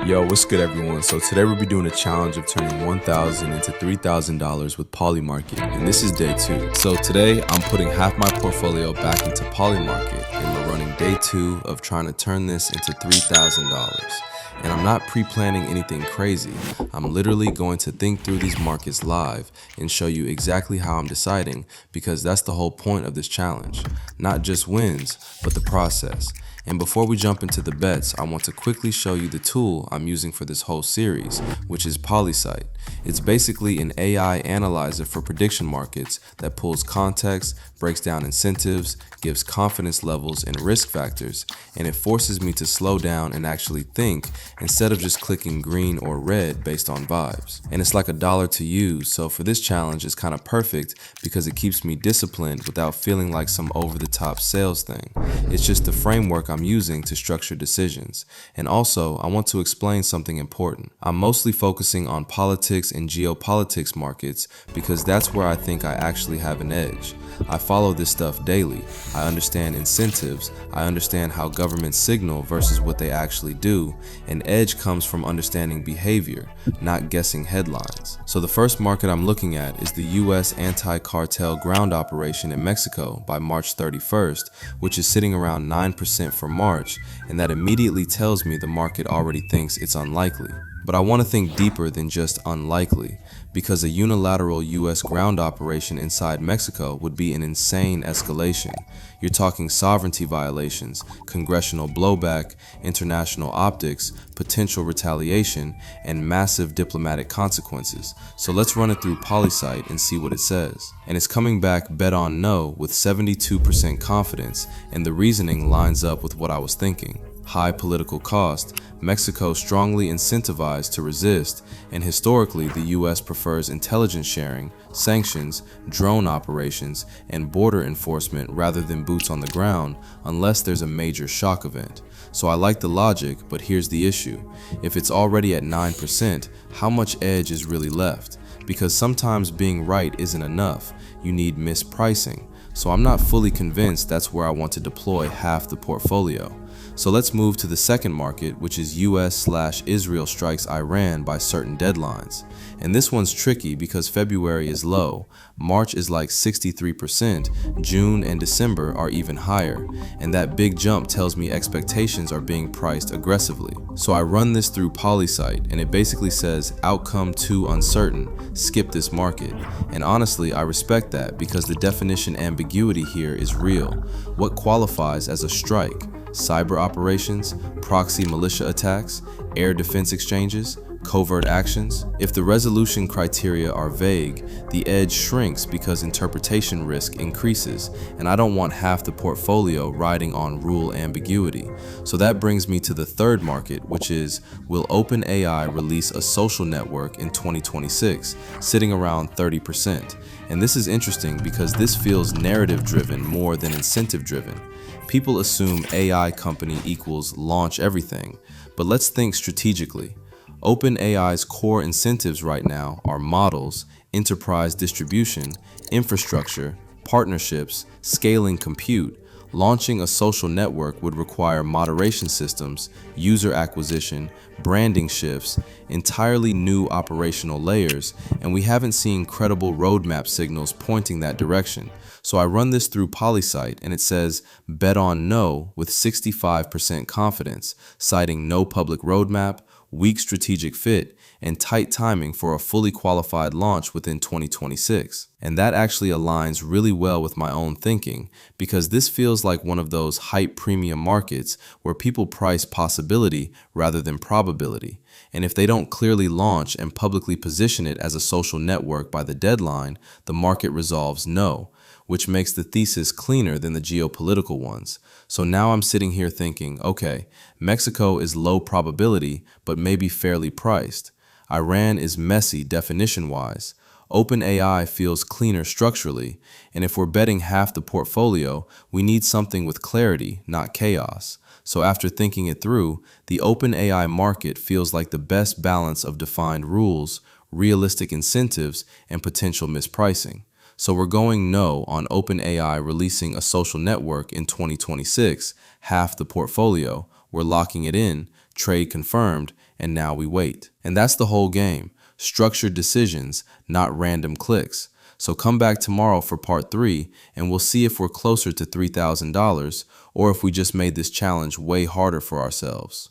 Yo, what's good everyone? So today we'll be doing a challenge of turning $1,000 into $3,000 with Polymarket, and this is day 2. So today I'm putting half my portfolio back into Polymarket, and we're running day 2 of trying to turn this into $3,000. And I'm not pre-planning anything crazy. I'm literally going to think through these markets live and show you exactly how I'm deciding, because that's the whole point of this challenge. Not just wins, but the process. And before we jump into the bets, I want to quickly show you the tool I'm using for this whole series, which is POLYSIGHT. It's basically an AI analyzer for prediction markets that pulls context, breaks down incentives, gives confidence levels and risk factors, and it forces me to slow down and actually think instead of just clicking green or red based on vibes. And it's like $1 to use, so for this challenge it's kind of perfect because it keeps me disciplined without feeling like some over-the-top sales thing. It's just the framework I'm using to structure decisions. And also, I want to explain something important. I'm mostly focusing on politics and geopolitics markets because that's where I think I actually have an edge. I follow this stuff daily. I understand incentives. I understand how governments signal versus what they actually do. And edge comes from understanding behavior, not guessing headlines. So the first market I'm looking at is the US anti-cartel ground operation in Mexico by March 31st, which is sitting around 9% for March, and that immediately tells me the market already thinks it's unlikely. But I want to think deeper than just unlikely, because a unilateral US ground operation inside Mexico would be an insane escalation. You're talking sovereignty violations, congressional blowback, international optics, potential retaliation, and massive diplomatic consequences. So let's run it through POLYSIGHT and see what it says. And it's coming back bet on no with 72% confidence, and the reasoning lines up with what I was thinking. High political cost, Mexico strongly incentivized to resist, and historically the US prefers intelligence sharing, sanctions, drone operations, and border enforcement rather than boots on the ground unless there's a major shock event. So I like the logic, but here's the issue. If it's already at 9%, how much edge is really left? Because sometimes being right isn't enough, you need mispricing. So I'm not fully convinced that's where I want to deploy half the portfolio. So let's move to the second market, which is US/Israel strikes Iran by certain deadlines. And this one's tricky because February is low, March is like 63%, June and December are even higher, and that big jump tells me expectations are being priced aggressively. So I run this through POLYSIGHT, and it basically says outcome too uncertain, skip this market. And honestly, I respect that because the definition ambiguity here is real. What qualifies as a strike? Cyber operations, proxy militia attacks, air defense exchanges, covert actions. If the resolution criteria are vague, the edge shrinks because interpretation risk increases, and I don't want half the portfolio riding on rule ambiguity. So that brings me to the third market, which is, will OpenAI release a social network in 2026, sitting around 30%. And this is interesting because this feels narrative driven more than incentive driven. People assume AI company equals launch everything, but let's think strategically. OpenAI's core incentives right now are models, enterprise distribution, infrastructure, partnerships, scaling compute. Launching a social network would require moderation systems, user acquisition, branding shifts, entirely new operational layers, and we haven't seen credible roadmap signals pointing that direction. So I run this through POLYSIGHT, and it says bet on no with 65% confidence, citing no public roadmap, weak strategic fit, and tight timing for a fully qualified launch within 2026. And that actually aligns really well with my own thinking, because this feels like one of those hype premium markets where people price possibility rather than probability. And if they don't clearly launch and publicly position it as a social network by the deadline, the market resolves no, which makes the thesis cleaner than the geopolitical ones. So now I'm sitting here thinking, okay, Mexico is low probability, but maybe fairly priced. Iran is messy definition-wise. OpenAI feels cleaner structurally, and if we're betting half the portfolio, we need something with clarity, not chaos. So after thinking it through, the OpenAI market feels like the best balance of defined rules, realistic incentives, and potential mispricing. So we're going no on OpenAI releasing a social network in 2026, half the portfolio. We're locking it in, trade confirmed, and now we wait. And that's the whole game. Structured decisions, not random clicks. So come back tomorrow for part 3 and we'll see if we're closer to $3,000 or if we just made this challenge way harder for ourselves.